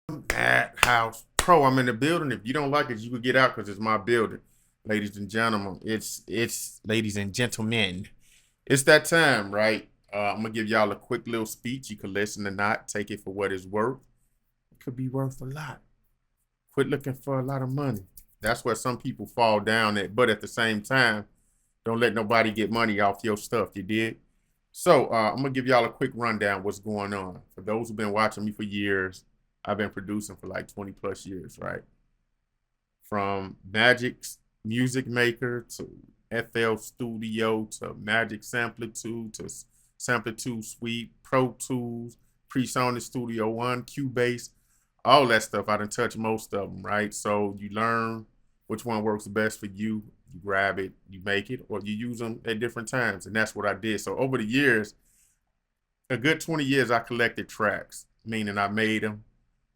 MaddHousePro. I'm in the building. If you don't like it, you can get out because it's my building. Ladies and gentlemen, it's ladies and gentlemen. It's that time, right? I'm gonna give y'all a quick little speech. You can listen or not, take it for what it's worth. It could be worth a lot. Quit looking for a lot of money. That's where some people fall down at. But at the same time, don't let nobody get money off your stuff. You did. So I'm gonna give y'all a quick rundown what's going on. For those who've been watching me for years, I've been producing for like 20 plus years, right? From Magic's Music Maker to FL Studio to Magic Sampler 2 to Sampler 2 Suite, Pro Tools, PreSonus Studio One, Cubase, all that stuff. I done touch most of them, right? So you learn which one works best for you. You grab it, you make it, or you use them at different times. And that's what I did. So over the years, a good 20 years, I collected tracks, meaning I made them,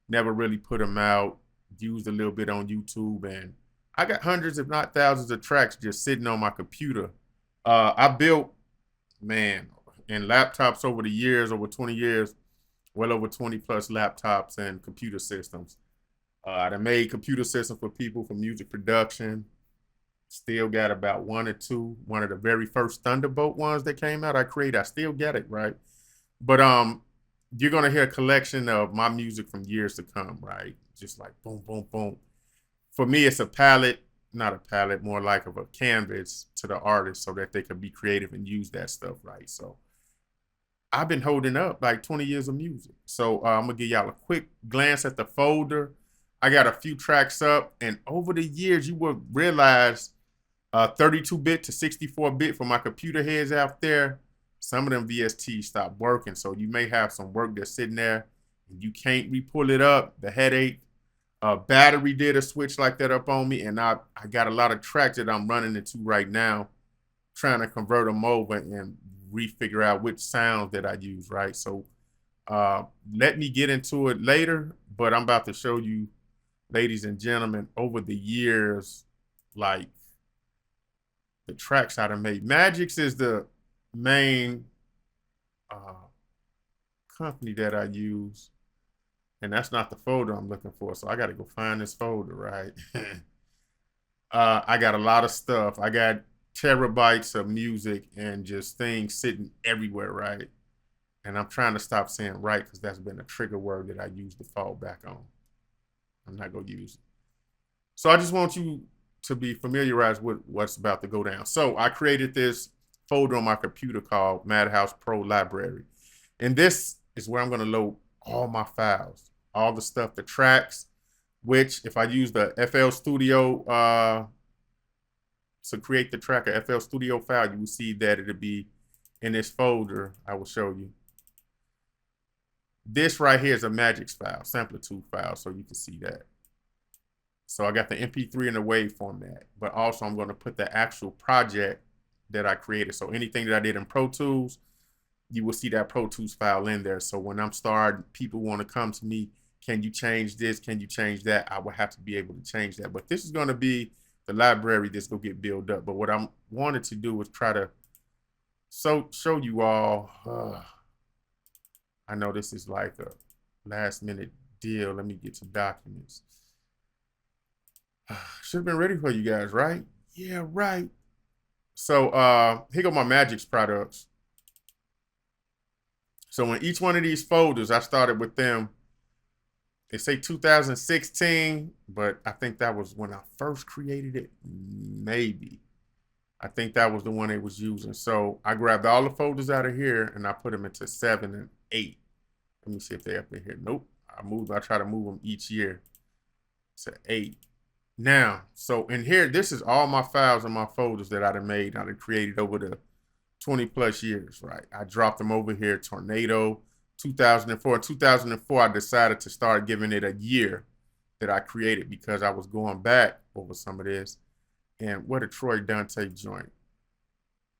never really put them out, used a little bit on YouTube, and I got hundreds, if not thousands, of tracks just sitting on my computer. I built, man, in laptops over the years, over 20 years, well over 20 plus laptops and computer systems. I made computer systems for people for music production. Still got about one or two. One of the very first Thunderbolt ones that came out, I created. I still get it, right? But you're gonna hear a collection of my music from years to come, right? Just like boom, boom, boom. For me, it's a palette, not a palette, more like of a canvas to the artist so that they can be creative and use that stuff, right? So I've been holding up like 20 years of music. So I'm gonna give y'all a quick glance at the folder. I got a few tracks up, and over the years, you will realize 32-bit to 64-bit for my computer heads out there. Some of them VSTs stopped working, so you may have some work that's sitting there and you can't re-pull it up. The headache. Battery did a switch like that up on me, and I got a lot of tracks that I'm running into right now, trying to convert them over and refigure out which sounds that I use, right? So let me get into it later, but I'm about to show you, ladies and gentlemen, over the years, like the tracks I done made. Magix is the main uh, company that I use, and that's not the folder I'm looking for. So I got to go find this folder, right? I got a lot of stuff. I got terabytes of music and just things sitting everywhere, right? And I'm trying to stop saying right because that's been a trigger word that I use to fall back on. I'm not going to use it. So I just want you to be familiarized with what's about to go down. So I created this folder on my computer called MaddHousePro Library. And this is where I'm going to load all my files, all the stuff, the tracks, which if I use the FL Studio to create the track, a FL Studio file, you will see that it'll be in this folder. I will show you. This right here is a Magix file, sampler 2 file, so you can see that. So I got the MP3 in the WAV format, but also I'm going to put the actual project that I created. So anything that I did in Pro Tools, you will see that Pro Tools file in there. So when I'm starting, people want to come to me, can you change this? Can you change that? I will have to be able to change that. But this is going to be the library that's going to get built up. But what I wanted to do was try to show you all. I know this is like a last minute deal. Let me get some documents. Should have been ready for you guys, right? Yeah, right. So here go my Magix products. So in each one of these folders, I started with them. They say 2016, but I think that was when I first created it. Maybe. I think that was the one they was using. So I grabbed all the folders out of here and I put them into 7 and 8. Let me see if they're up in here. Nope. I try to move them each year to 8. Now, so in here, this is all my files and my folders that I done made, I done created over the 20 plus years, right? I dropped them over here, Tornado, 2004. In 2004, I decided to start giving it a year that I created because I was going back over some of this. And what a Troy Dante joint.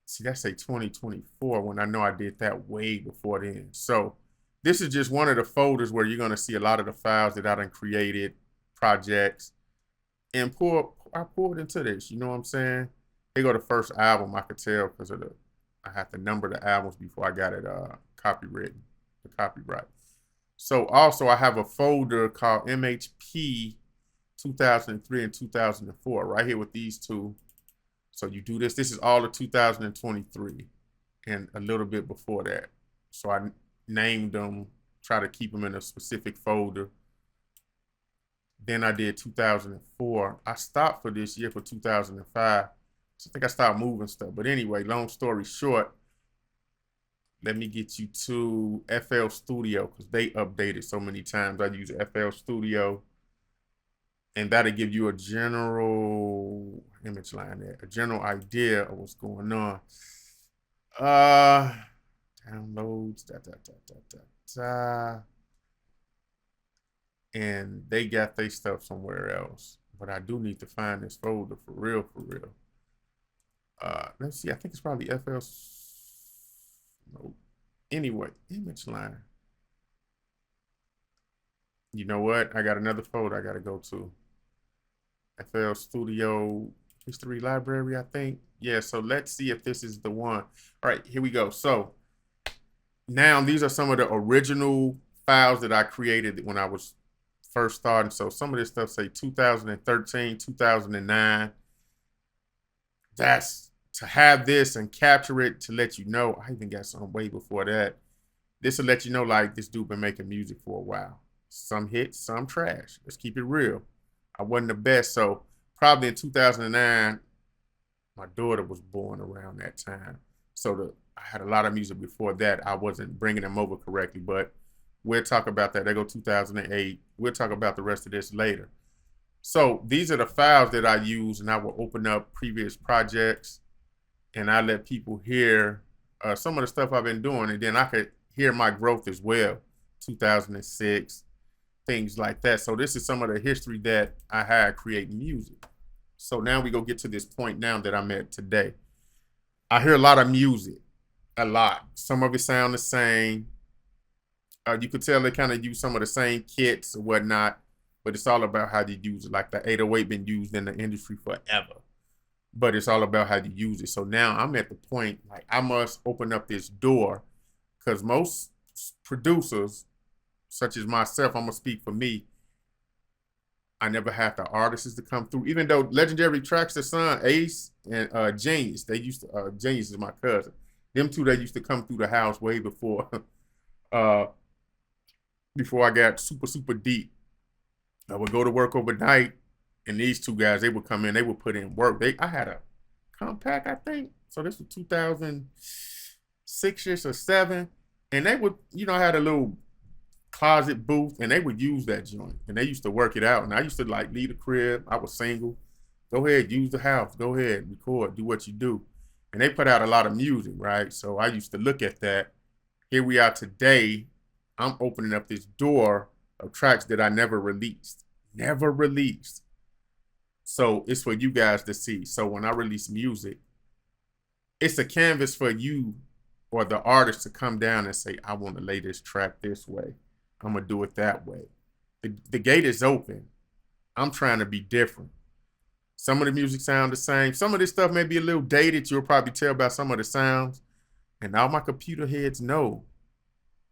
See, that's a 2024 when I know I did that way before then. So this is just one of the folders where you're going to see a lot of the files that I done created, projects, and I poured into this, you know what I'm saying? They go to first album, I could tell because of I had to number the albums before I got it copywritten, the copyright. So also I have a folder called MHP 2003 and 2004 right here with these two. So you do this. This is all of 2023 and a little bit before that. So I named them, try to keep them in a specific folder. Then I did 2004. I stopped for this year for 2005. So I think I started moving stuff. But anyway, long story short, let me get you to FL Studio because they updated so many times. I use FL Studio. And that'll give you a general image line there, a general idea of what's going on. Downloads, and they got their stuff somewhere else. But I do need to find this folder for real, for real. Let's see, I think it's probably FL. No. Anyway, image line. You know what? I got another folder I gotta go to. FL Studio History Library, I think. Yeah, so let's see if this is the one. All right, here we go. So now these are some of the original files that I created when I was first starting. So some of this stuff say 2013, 2009. That's to have this and capture it to let you know. I even got some way before that. This will let you know like this dude been making music for a while. Some hits, some trash. Let's keep it real. I wasn't the best. So probably in 2009, my daughter was born around that time. So I had a lot of music before that. I wasn't bringing them over correctly, but we'll talk about that. There go 2008. We'll talk about the rest of this later. So these are the files that I use, and I will open up previous projects, and I let people hear some of the stuff I've been doing, and then I could hear my growth as well. 2006. Things like that. So this is some of the history that I had creating music. So now we go get to this point now that I'm at today. I hear a lot of music, a lot. Some of it sound the same. You could tell they kind of use some of the same kits or whatnot, but it's all about how you use it. Like the 808 been used in the industry forever, but it's all about how you use it. So now I'm at the point like I must open up this door because most producers, such as myself, I'm gonna speak for me. I never had the artists to come through, even though Legendary Tracks, the son, Ace and Genius, they used to, Genius is my cousin. Them two, they used to come through the house way before, before I got super, super deep. I would go to work overnight, and these two guys, they would come in, they would put in work. I had a compact, I think. So this was 2006-ish or 7. And they would, I had a little closet booth, and they would use that joint, and they used to work it out. And I used to like leave the crib. I was single. Go ahead, use the house. Go ahead, record, do what you do. And they put out a lot of music, right? So I used to look at that. Here we are today. I'm opening up this door of tracks that I never released. Never released. So it's for you guys to see. So when I release music, it's a canvas for you or the artist to come down and say, I want to lay this track this way. I'm going to do it that way. The gate is open. I'm trying to be different. Some of the music sound the same. Some of this stuff may be a little dated. You'll probably tell by some of the sounds. And all my computer heads know.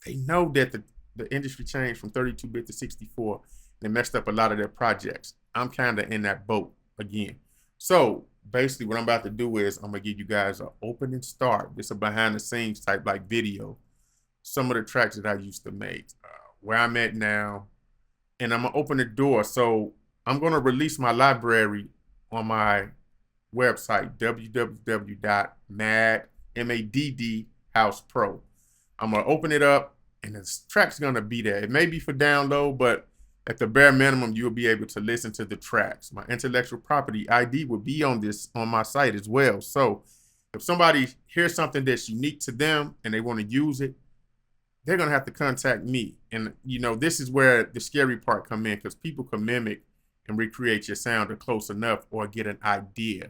They know that the industry changed from 32-bit to 64. They messed up a lot of their projects. I'm kind of in that boat again. So basically what I'm about to do is I'm going to give you guys an opening start. This is a behind the scenes type like video. Some of the tracks that I used to make. Where I'm at now, and I'm gonna open the door. So I'm gonna release my library on my website, www.MaddHousePro. I'm gonna open it up, and the track's gonna be there. It may be for download, but at the bare minimum, you'll be able to listen to the tracks. My intellectual property ID will be on my site as well. So if somebody hears something that's unique to them and they want to use it, they're going to have to contact me. And, this is where the scary part come in, because people can mimic and recreate your sound or close enough or get an idea.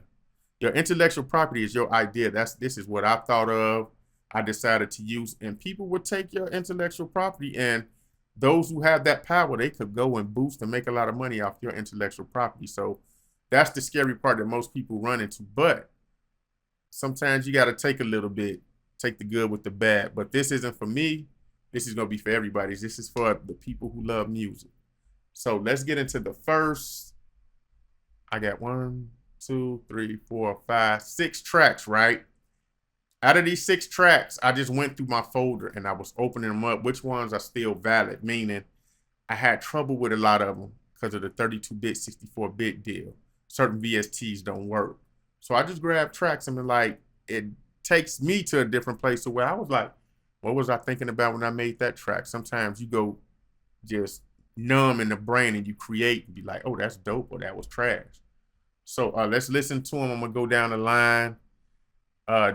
Your intellectual property is your idea. This is what I thought of. I decided to use, and people would take your intellectual property, and those who have that power, they could go and boost and make a lot of money off your intellectual property. So that's the scary part that most people run into. But sometimes you got to take a little bit, take the good with the bad. But this isn't for me. This is gonna be for everybody. This is for the people who love music. So let's get into the first. I got 1, 2, 3, 4, 5, 6 tracks, right? Out of these 6 tracks, I just went through my folder and I was opening them up. Which ones are still valid? Meaning I had trouble with a lot of them because of the 32-bit, 64-bit deal. Certain VSTs don't work. So I just grabbed tracks and been like, it takes me to a different place to where I was like, what was I thinking about when I made that track? Sometimes you go just numb in the brain and you create and be like, oh, that's dope or that was trash. So let's listen to them. I'm gonna go down the line.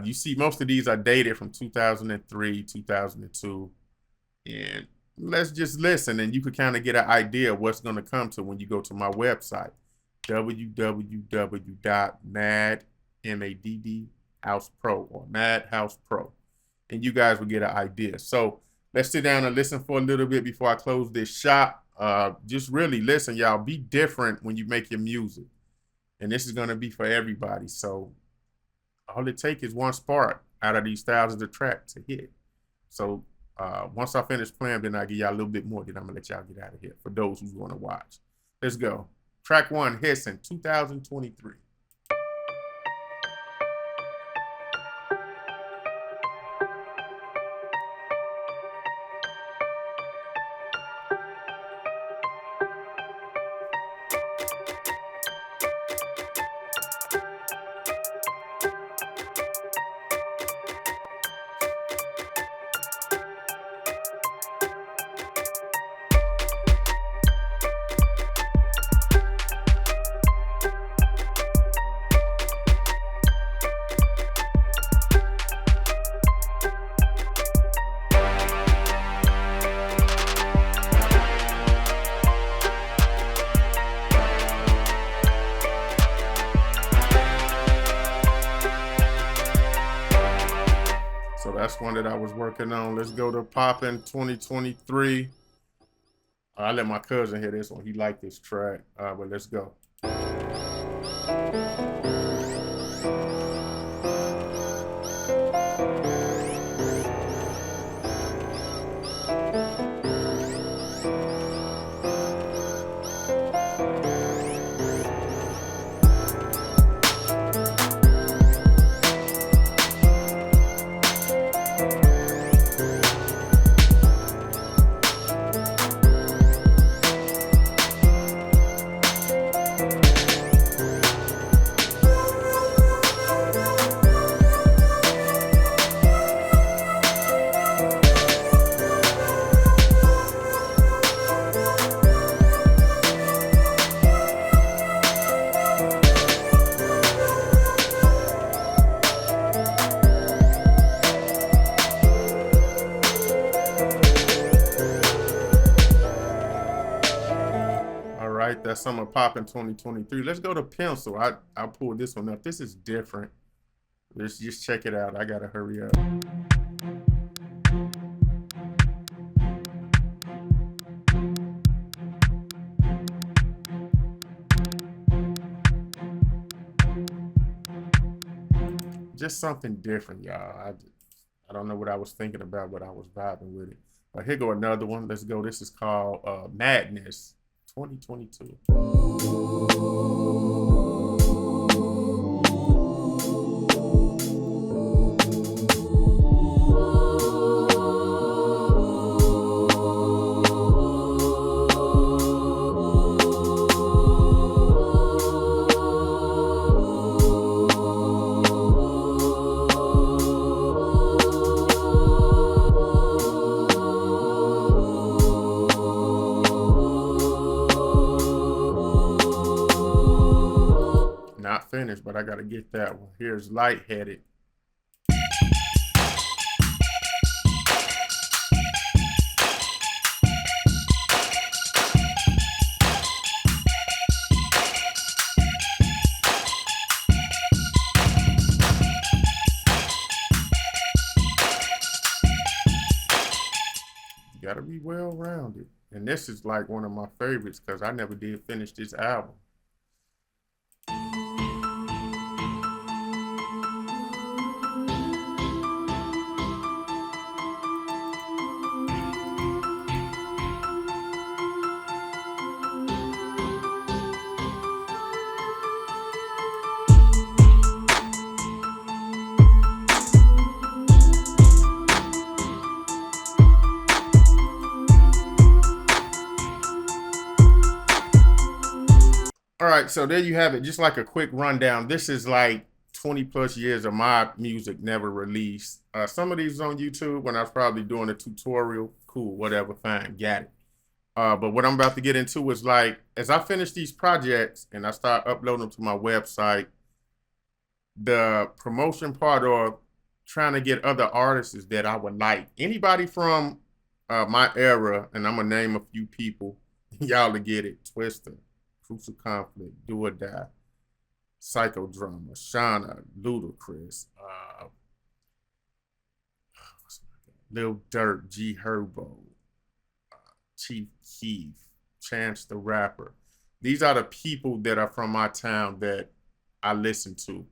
You see most of these are dated from 2003, 2002. And let's just listen and you could kind of get an idea of what's gonna come to when you go to my website, www.MaddHousePro or MaddHousePro. And you guys will get an idea. So let's sit down and listen for a little bit before I close this shop. Just really listen, y'all. Be different when you make your music. And this is going to be for everybody. So all it takes is one spark out of these thousands of tracks to hit. So once I finish playing, then I'll give y'all a little bit more. Then I'm going to let y'all get out of here for those who want to watch. Let's go. Track 1 hits in 2023. So that's one that I was working on. Let's go to Poppin' 2023. I let my cousin hear this one. He liked this track, but let's go. Right, that's Summer Poppin' 2023. Let's go to Pencil. I pulled this one up. This is different. Let's just check it out. I gotta hurry up. Just something different, y'all. I don't know what I was thinking about, but I was vibing with it. But here go another one. Let's go. This is called Madness 2022. Not finished, but I gotta get that one. Here's Lightheaded. You gotta be well-rounded. And this is like one of my favorites because I never did finish this album. right, so there you have it. Just like a quick rundown. This is like 20 plus years of my music never released. Some of these on YouTube when I was probably doing a tutorial. Cool, whatever, fine, got it. But what I'm about to get into is like, as I finish these projects and I start uploading them to my website, the promotion part or trying to get other artists that I would like. Anybody from my era, and I'm gonna name a few people, y'all to get it. Twister, Crucial Conflict, Do or Die, Psychodrama, Shauna, Ludacris, Lil Durk, G Herbo, Chief Keef, Chance the Rapper. These are the people that are from my town that I listen to,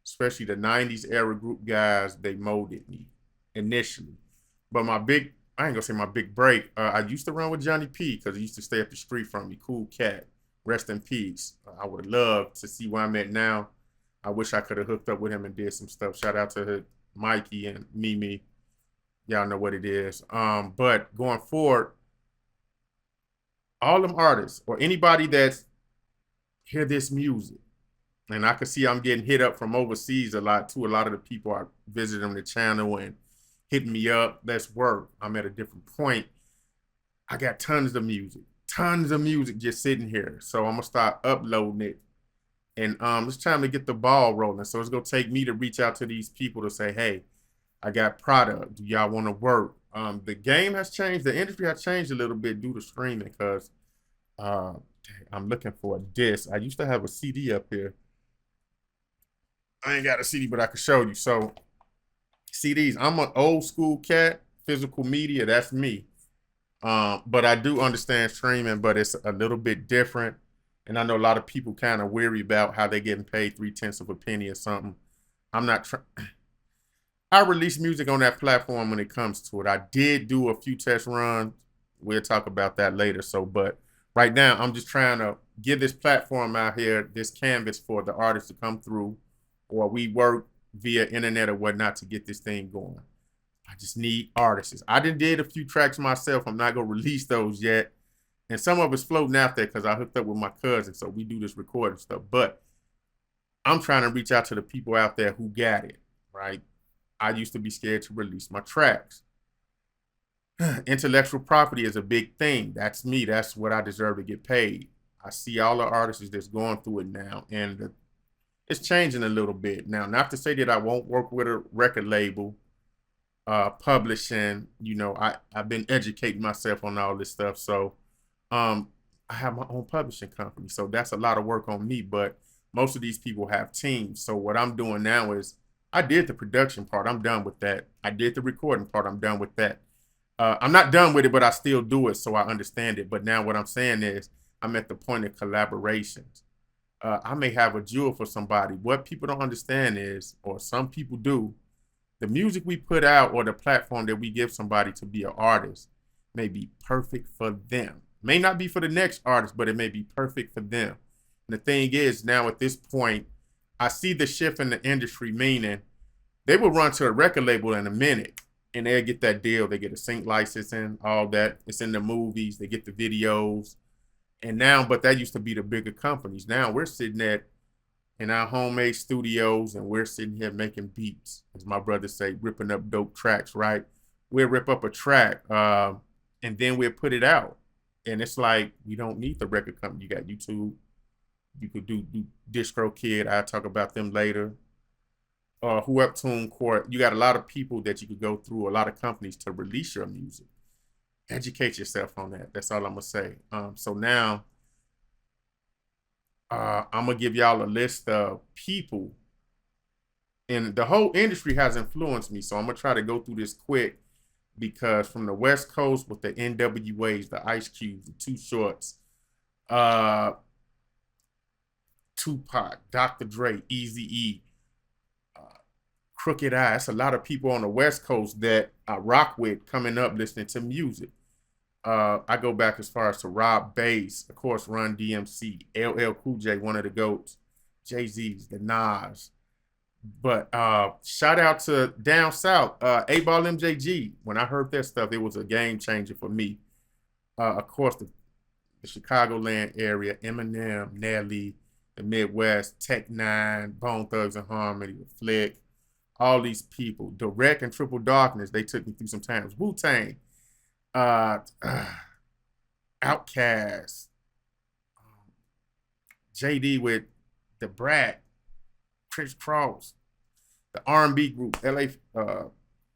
especially the 90s era group guys. They molded me initially. But I ain't gonna say my big break. I used to run with Johnny P because he used to stay up the street from me. Cool cat. Rest in peace. I would love to see where I'm at now. I wish I could have hooked up with him and did some stuff. Shout out to Mikey and Mimi. Y'all know what it is. But going forward, all them artists or anybody that's hear this music, and I can see I'm getting hit up from overseas a lot too. A lot of the people are visiting the channel and hitting me up. Let's work. I'm at a different point. I got tons of music just sitting here. So I'm gonna start uploading it. And it's time to get the ball rolling. So it's gonna take me to reach out to these people to say, hey, I got product. Do y'all want to work? The game has changed. The industry has changed a little bit due to streaming because I'm looking for a disc. I used to have a CD up here. I ain't got a CD, but I can show you. So CDs, I'm an old school cat. Physical media, that's me. But I do understand streaming, but it's a little bit different. And I know a lot of people kind of weary about how they're getting paid 3/10 of a penny or something. I'm not trying. I release music on that platform when it comes to it. I did do a few test runs. We'll talk about that later. So, but right now, I'm just trying to give this platform out here, this canvas for the artists to come through, or we work via internet or whatnot to get this thing going. I just need artists. I did a few tracks myself. I'm not gonna release those yet. And some of it's floating out there because I hooked up with my cousin. So we do this recording stuff. But I'm trying to reach out to the people out there who got it, right? I used to be scared to release my tracks. Intellectual property is a big thing. That's me. That's what I deserve to get paid. I see all the artists that's going through it now. And it's changing a little bit. Now, not to say that I won't work with a record label, publishing, I've been educating myself on all this stuff. So I have my own publishing company. So that's a lot of work on me, but most of these people have teams. So what I'm doing now is I did the production part. I'm done with that. I did the recording part. I'm done with that. I'm not done with it, but I still do it. So I understand it. But now what I'm saying is I'm at the point of collaborations. I may have a jewel for somebody. What people don't understand is, or some people do, the music we put out or the platform that we give somebody to be an artist may be perfect for them. May not be for the next artist, but it may be perfect for them. And the thing is, now at this point, I see the shift in the industry, meaning they will run to a record label in a minute and they'll get that deal. They get a sync license and all that. It's in the movies. They get the videos. And now, but that used to be the bigger companies. Now we're sitting in our homemade studios and we're sitting here making beats, as my brothers say, ripping up dope tracks, right? We'll rip up a track and then we'll put it out. And it's like, we don't need the record company. You got YouTube. You could do DistroKid. I'll talk about them later. Who Up Tune Court. You got a lot of people that you could go through, a lot of companies to release your music. Educate yourself on that. That's all I'm going to say. So now, I'm going to give y'all a list of people. And the whole industry has influenced me. So I'm going to try to go through this quick because from the West Coast with the NWAs, the Ice Cubes, the Too Shorts, Tupac, Dr. Dre, Eazy-E, Crooked Eye. That's a lot of people on the West Coast that I rock with coming up listening to music. I go back as far as to Rob Bass, of course, Run DMC, LL Cool J, one of the GOATs, Jay-Z's, the Nas. But shout out to down south, 8Ball MJG. When I heard that stuff, it was a game changer for me. Of course, the Chicagoland area, Eminem, Nelly, the Midwest, Tech Nine, Bone Thugs and Harmony, the Flick, all these people. Direct and Triple Darkness, they took me through some times. Wu-Tang, uh, Outkast, JD with the Brat, Chris Cross, the R&B group, LA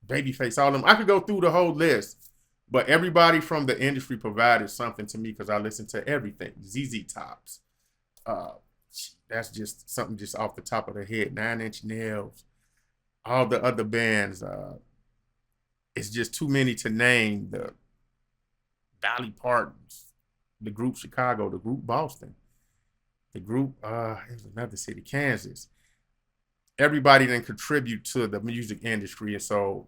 Babyface, all of them. I could go through the whole list, but everybody from the industry provided something to me because I listened to everything. ZZ Tops, uh, that's just something just off the top of the head. 9 Inch Nails, all the other bands. It's just too many to name. The Dolly Partons, the group Chicago, the group Boston, the group, there's another city, Kansas. Everybody then contribute to the music industry. And so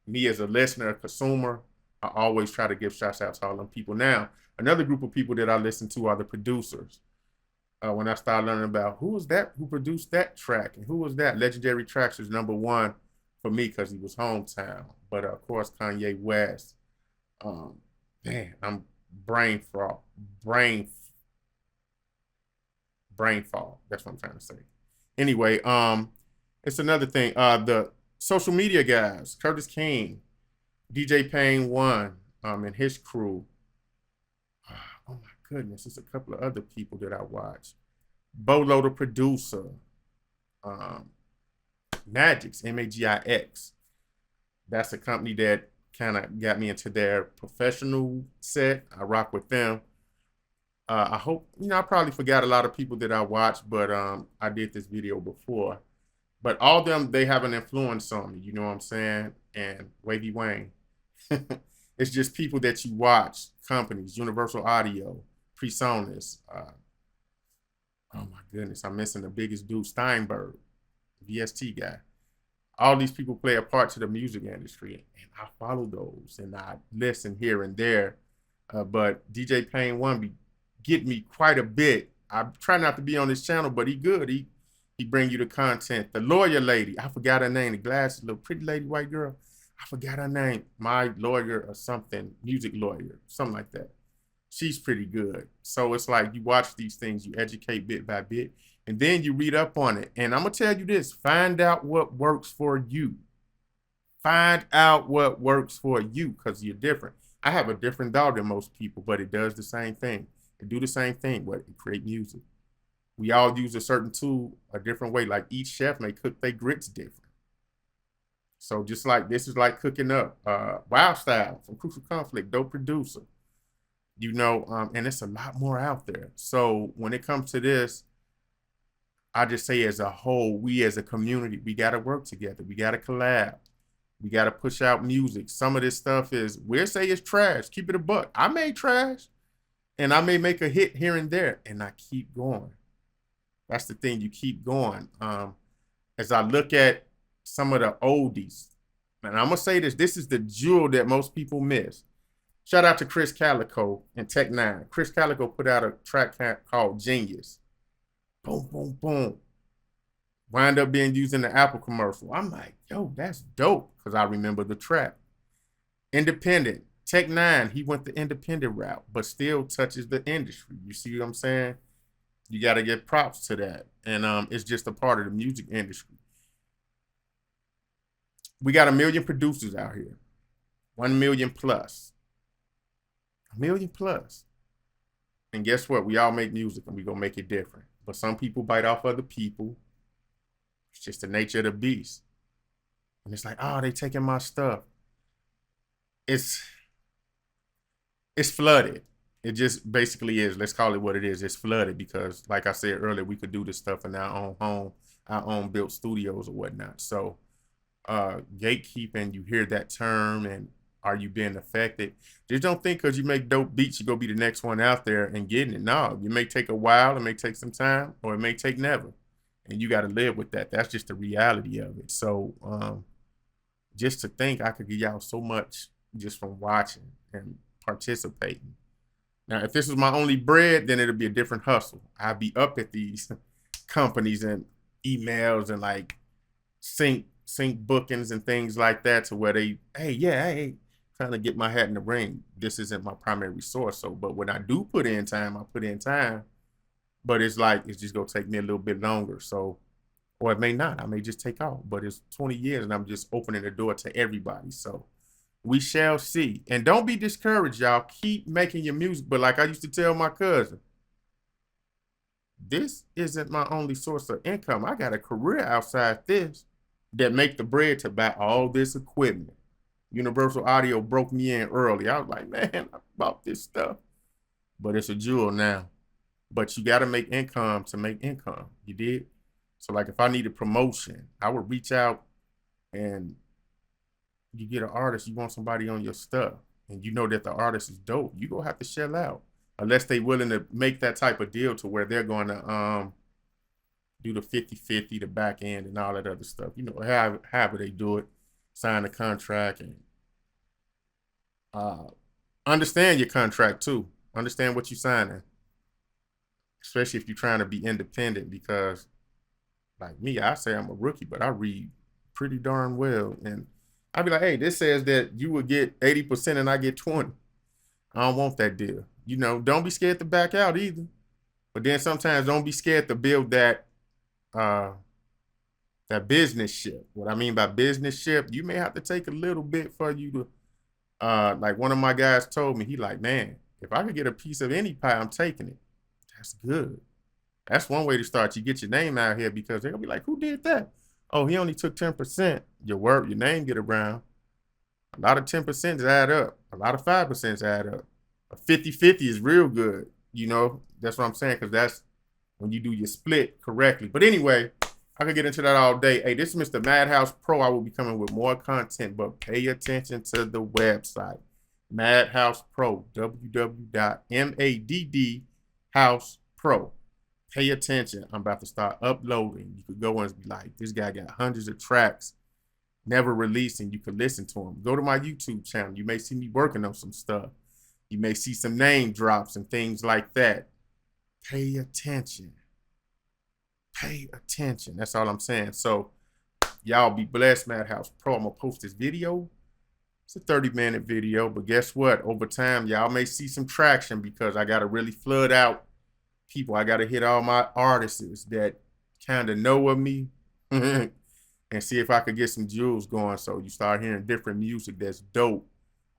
me as a listener, a consumer, I always try to give shouts out to all them people. Now, another group of people that I listen to are the producers. When I started learning about who was that, who produced that track, and who was that, Legendary Tracks was #1 for me because he was hometown. But of course, Kanye West. Man, I'm brain fog, brain fog. That's what I'm trying to say. Anyway, it's another thing. The social media guys, Curtis King, DJ Payne One, and his crew. Oh my goodness, there's a couple of other people that I watch. Bolo the producer, Magix, Magix. That's a company that kind of got me into their professional set. I rock with them. I hope, I probably forgot a lot of people that I watched, but I did this video before. But all of them, they have an influence on me, you know what I'm saying? And Wavy Wayne. It's just people that you watch, companies, Universal Audio, PreSonus. Oh my goodness, I'm missing the biggest dude, Steinberg, VST guy. All these people play a part to the music industry, and I follow those, and I listen here and there. But DJ Payne One be get me quite a bit. I try not to be on this channel, but he good. He bring you the content. The lawyer lady, I forgot her name. The glasses, little pretty lady, white girl. I forgot her name. My lawyer or something, music lawyer, something like that. She's pretty good. So it's like you watch these things, you educate bit by bit, and then you read up on it. And I'm gonna tell you this: find out what works for you. Find out what works for you, because you're different. I have a different dog than most people, but it does the same thing. It do the same thing, but it create music. We all use a certain tool a different way. Like each chef may cook their grits different. So just like this is like cooking up. Wild Style from Crucial Conflict, dope producer. And it's a lot more out there. So when it comes to this, I just say as a whole, we as a community, we got to work together. We got to collab. We got to push out music. Some of this stuff is, we'll say it's trash. Keep it a buck. I made trash, and I may make a hit here and there, and I keep going. That's the thing. You keep going. As I look at some of the oldies, and I'm going to say this, this is the jewel that most people miss. Shout out to Chris Calico and Tech Nine. Chris Calico put out a track called Genius. Boom, boom, boom. Wind up being used in the Apple commercial. I'm like, yo, that's dope, because I remember the track. Independent. Tech Nine, he went the independent route, but still touches the industry. You see what I'm saying? You got to give props to that. And it's just a part of the music industry. We got 1 million producers out here. 1 million plus. 1 million plus. And guess what? We all make music, and we gonna make it different. But some people bite off other people. It's just the nature of the beast. And it's like, oh, they taking my stuff. It's flooded. It just basically is. Let's call it what it is. It's flooded because, like I said earlier, we could do this stuff in our own home, our own built studios or whatnot. So gatekeeping, you hear that term, and are you being affected? Just don't think because you make dope beats, you're going to be the next one out there and getting it. No, it may take a while, it may take some time, or it may take never. And you got to live with that. That's just the reality of it. So just to think I could give y'all so much just from watching and participating. Now, if this was my only bread, then it'll be a different hustle. I'd be up at these companies and emails and like sync bookings and things like that to where they, hey, trying to get my hat in the ring. This isn't my primary source. So, but when I do put in time, I put in time. But it's like, it's just gonna take me a little bit longer. So, or it may not. I may just take off. But it's 20 years and I'm just opening the door to everybody. So we shall see. And don't be discouraged, y'all. Keep making your music. But like I used to tell my cousin, this isn't my only source of income. I got a career outside this that make the bread to buy all this equipment. Universal Audio broke me in early. I was like, man, I bought this stuff. But it's a jewel now. But you got to make income to make income. You did? So like if I needed promotion, I would reach out, and you get an artist, you want somebody on your stuff, and you know that the artist is dope, you gonna have to shell out. Unless they willing to make that type of deal to where they're going to do the 50-50, the back end and all that other stuff. You know, however they do it, sign a contract and understand your contract too. Understand what you're signing, especially if you're trying to be independent, because like me, I say I'm a rookie, but I read pretty darn well. And I'd be like, hey, this says that you would get 80% and I get 20. I don't want that deal. You know, don't be scared to back out either. But then sometimes don't be scared to build that that business ship. What I mean by business ship, you may have to take a little bit for you to like one of my guys told me, he like, man, if I could get a piece of any pie, I'm taking it. That's good. That's one way to start. You get your name out here, because they're gonna be like, who did that? Oh, he only took 10%. Your name get around. A lot of 10% add up. A lot of 5% add up. A 50-50 is real good. You know, that's what I'm saying, because that's when you do your split correctly. But anyway, I could get into that all day. Hey, this is Mr. MaddHousePro. I will be coming with more content, but pay attention to the website. MaddHousePro, www.maddhousepro. Pay attention. I'm about to start uploading. You could go and be like, this guy got hundreds of tracks never released, and you can listen to them. Go to my YouTube channel. You may see me working on some stuff. You may see some name drops and things like that. Pay attention. Pay attention. That's all I'm saying. So y'all be blessed. MaddHousePro. I'm gonna post this video. It's a 30-minute video, but guess what? Over time, y'all may see some traction, because I gotta really flood out people. I gotta hit all my artists that kind of know of me and see if I could get some jewels going. So you start hearing different music that's dope.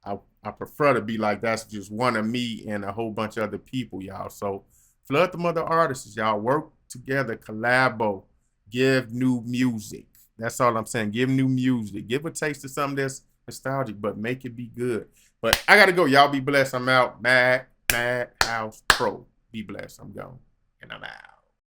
I prefer to be like, that's just one of me and a whole bunch of other people, y'all. So flood them other artists, y'all. Work together, collabo, give new music. That's all I'm saying. Give new music. Give a taste of something that's nostalgic, but make it be good. But I gotta go. Y'all be blessed. I'm out. MaddHousePro. Be blessed. I'm gone. And I'm out.